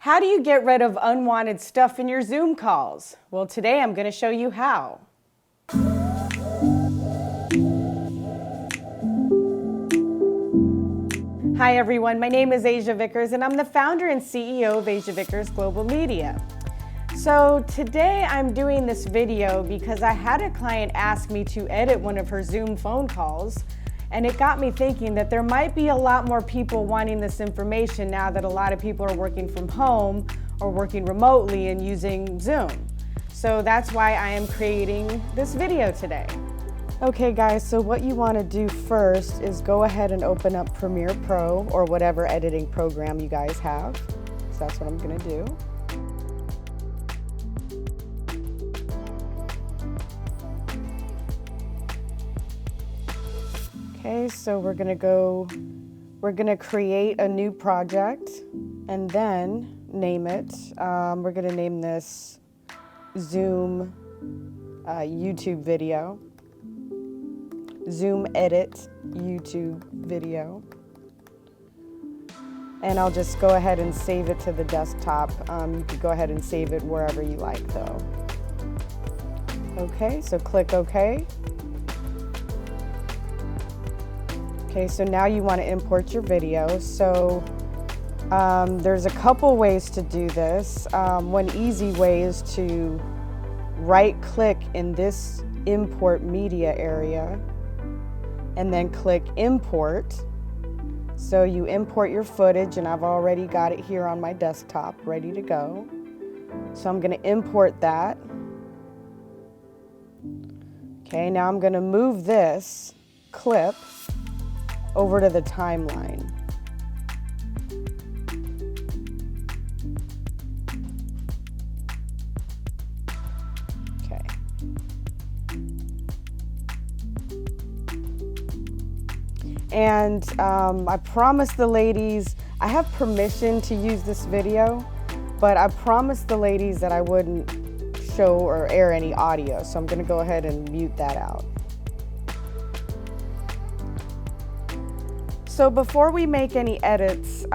How do you get rid of unwanted stuff in your Zoom calls? Well, today I'm going to show you how. Hi everyone, my name is Asia Vickers and I'm the founder and CEO of Asia Vickers Global Media. So today I'm doing this video because I had a client ask me to edit one of her Zoom phone calls, and it got me thinking that there might be a lot more people wanting this information now that a lot of people are working from home or working remotely and using Zoom. So that's why I am creating this video today. Okay guys, so what you want to do first is go ahead and open up Premiere Pro or whatever editing program you guys have. So that's what I'm going to do. Okay, so we're going to create a new project and then name it. We're going to name this Zoom YouTube video. Zoom edit YouTube video. And I'll just go ahead and save it to the desktop. You could go ahead and save it wherever you like though. Okay, so click OK. Okay, so now you want to import your video. So there's a couple ways to do this. One easy way is to right-click in this import media area and then click import. So you import your footage, and I've already got it here on my desktop ready to go. So I'm going to import that. Okay, now I'm going to move this clip over to the timeline. Okay. And I promised the ladies, I have permission to use this video, but I promised the ladies that I wouldn't show or air any audio, so I'm going to go ahead and mute that out. So before we make any edits,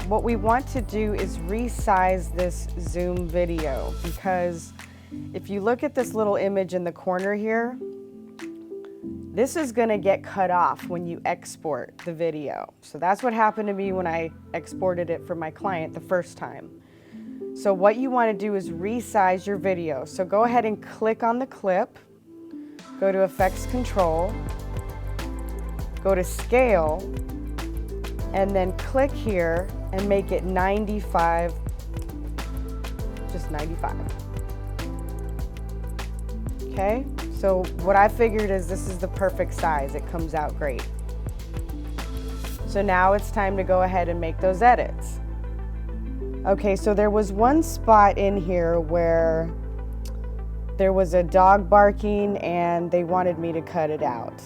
what we want to do is resize this Zoom video, because if you look at this little image in the corner here, this is going to get cut off when you export the video. So that's what happened to me when I exported it for my client the first time. So what you want to do is resize your video. So go ahead and click on the clip, go to Effects Control, go to Scale, and then click here and make it 95, just 95. Okay, so what I figured is this is the perfect size. It comes out great. So now it's time to go ahead and make those edits. Okay, so there was one spot in here where there was a dog barking and they wanted me to cut it out.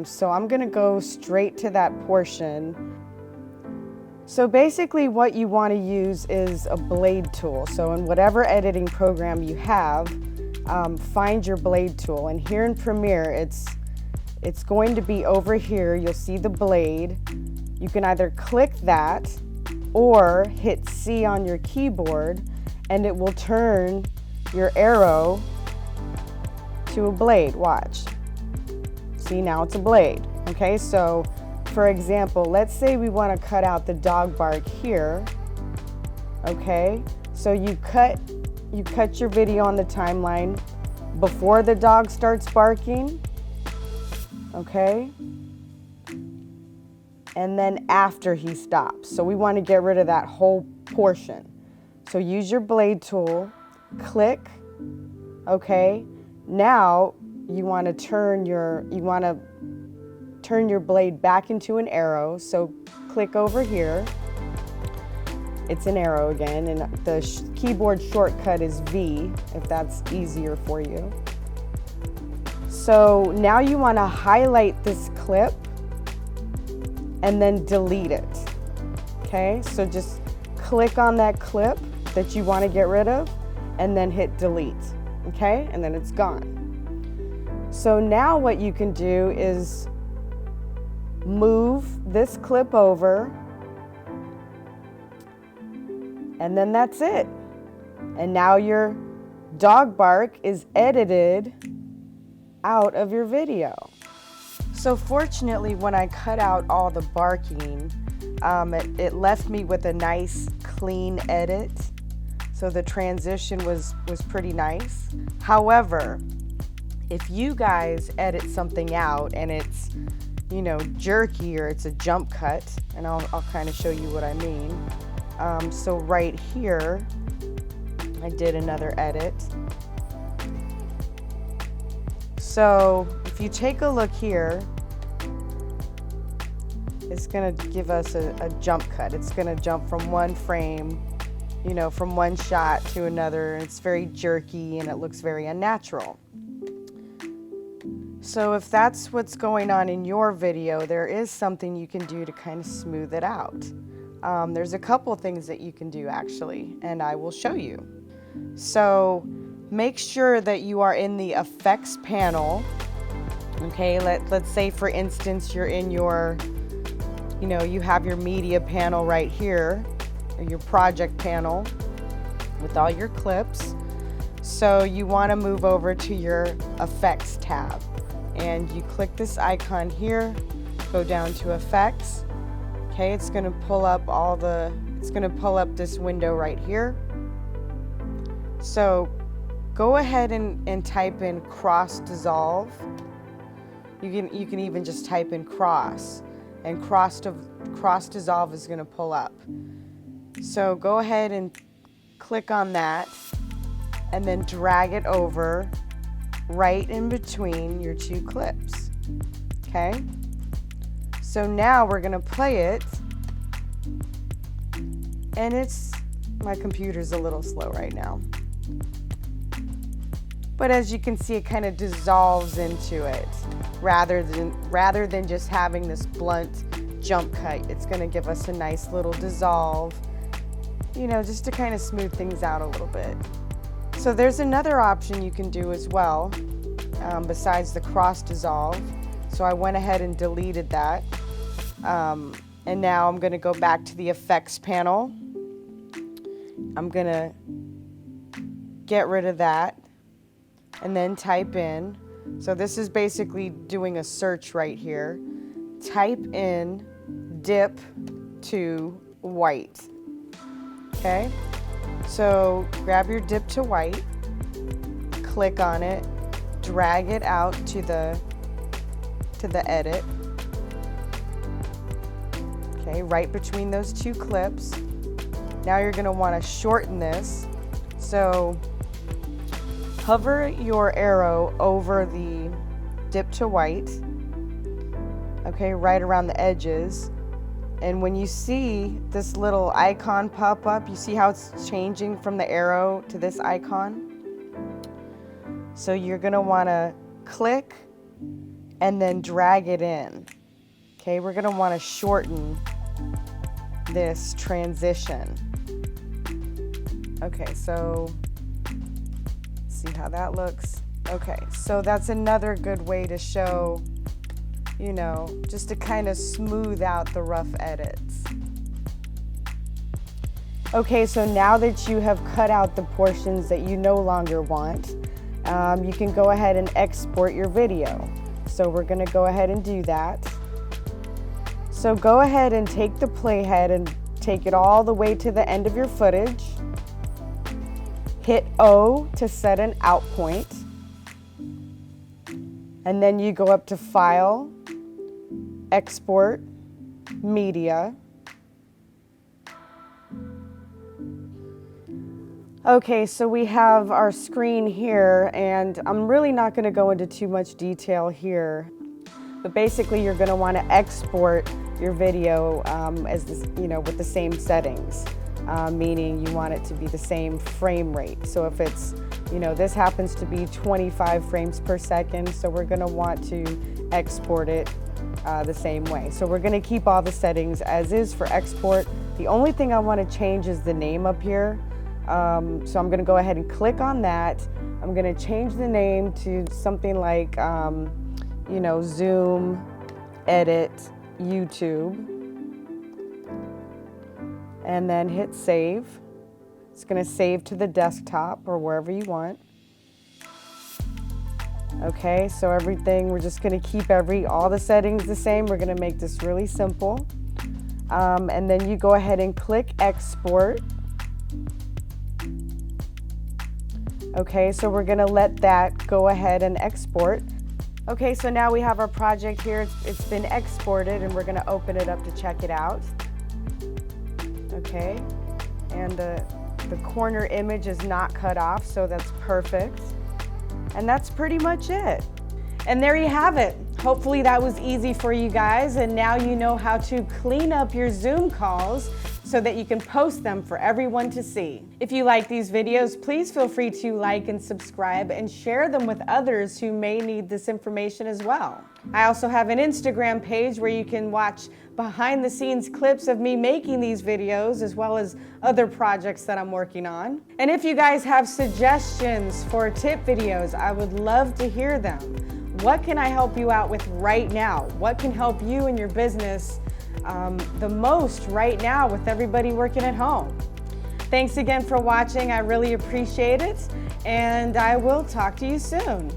So I'm gonna go straight to that portion. So basically what you wanna use is a blade tool. So in whatever editing program you have, find your blade tool. And here in Premiere, it's going to be over here. You'll see the blade. You can either click that or hit C on your keyboard and it will turn your arrow to a blade. Watch. See, now it's a blade. Okay, so for example, let's say we want to cut out the dog bark here. Okay, so you cut your video on the timeline before the dog starts barking. Okay, and then after he stops. So we want to get rid of that whole portion. So use your blade tool, click. Okay, now you want to turn your blade back into an arrow. So click over here. It's an arrow again, and the keyboard shortcut is V if that's easier for you. So now you want to highlight this clip and then delete it. Okay, so just click on that clip that you want to get rid of and then hit delete. Okay, and then it's gone. So now what you can do is move this clip over And then that's it. And now your dog bark is edited out of your video. So fortunately, when I cut out all the barking, it left me with a nice clean edit. So the transition was pretty nice. However, if you guys edit something out and it's, you know, jerky or it's a jump cut, and I'll kind of show you what I mean. So right here, I did another edit. So if you take a look here, it's gonna give us a jump cut. It's gonna jump from one frame, you know, from one shot to another. It's very jerky and it looks very unnatural. So if that's what's going on in your video, there is something you can do to kind of smooth it out. There's a couple things that you can do actually, and I will show you. So make sure that you are in the effects panel. Okay, let's say for instance, you're in your, you know, you have your media panel right here, or your project panel with all your clips. So you want to move over to your effects tab, and you click this icon here, go down to effects. Okay, it's going to pull up this window right here. So go ahead and type in cross dissolve. You can even just type in cross, and cross dissolve is going to pull up. So go ahead and click on that and then drag it over right in between your two clips. Okay? So now we're going to play it, and my computer's a little slow right now. But as you can see, it kind of dissolves into it rather than just having this blunt jump cut. It's going to give us a nice little dissolve, you know, just to kind of smooth things out a little bit. So there's another option you can do as well, besides the cross dissolve. So I went ahead and deleted that. And now I'm going to go back to the effects panel. I'm going to get rid of that and then type in. So this is basically doing a search right here. Type in dip to white. Okay? So grab your dip to white, click on it, drag it out to the edit. Okay, right between those two clips. Now you're going to want to shorten this. So hover your arrow over the dip to white, okay, right around the edges. And when you see this little icon pop up, you see how it's changing from the arrow to this icon? So you're going to want to click and then drag it in. Okay, we're going to want to shorten this transition. Okay, so see how that looks. Okay, so that's another good way to show, you know, just to kind of smooth out the rough edits. Okay, so now that you have cut out the portions that you no longer want, you can go ahead and export your video. So we're going to go ahead and do that. So go ahead and take the playhead and take it all the way to the end of your footage. Hit O to set an out point. And then you go up to File, Export, Media. Okay, so we have our screen here, and I'm really not going to go into too much detail here. But basically, you're going to want to export your video as this, you know, with the same settings, meaning you want it to be the same frame rate. So if it's, you know, this happens to be 25 frames per second, so we're going to want to export it the same way. So we're going to keep all the settings as is for export. The only thing I want to change is the name up here. So I'm going to go ahead and click on that. I'm going to change the name to something like, you know, Zoom, Edit, YouTube, and then hit save. It's going to save to the desktop or wherever you want. Okay, so everything, we're just going to keep all the settings the same. We're going to make this really simple. And then you go ahead and click export. Okay, so we're going to let that go ahead and export. Okay, so now we have our project here. It's been exported, and we're going to open it up to check it out. Okay, and the corner image is not cut off, so that's perfect. And that's pretty much it. And there you have it. Hopefully that was easy for you guys, and now you know how to clean up your Zoom calls so that you can post them for everyone to see. If you like these videos, please feel free to like and subscribe and share them with others who may need this information as well. I also have an Instagram page where you can watch behind the scenes clips of me making these videos, as well as other projects that I'm working on. And if you guys have suggestions for tip videos, I would love to hear them. What can I help you out with right now? What can help you in your business the most right now with everybody working at home? Thanks again for watching. I really appreciate it, and I will talk to you soon.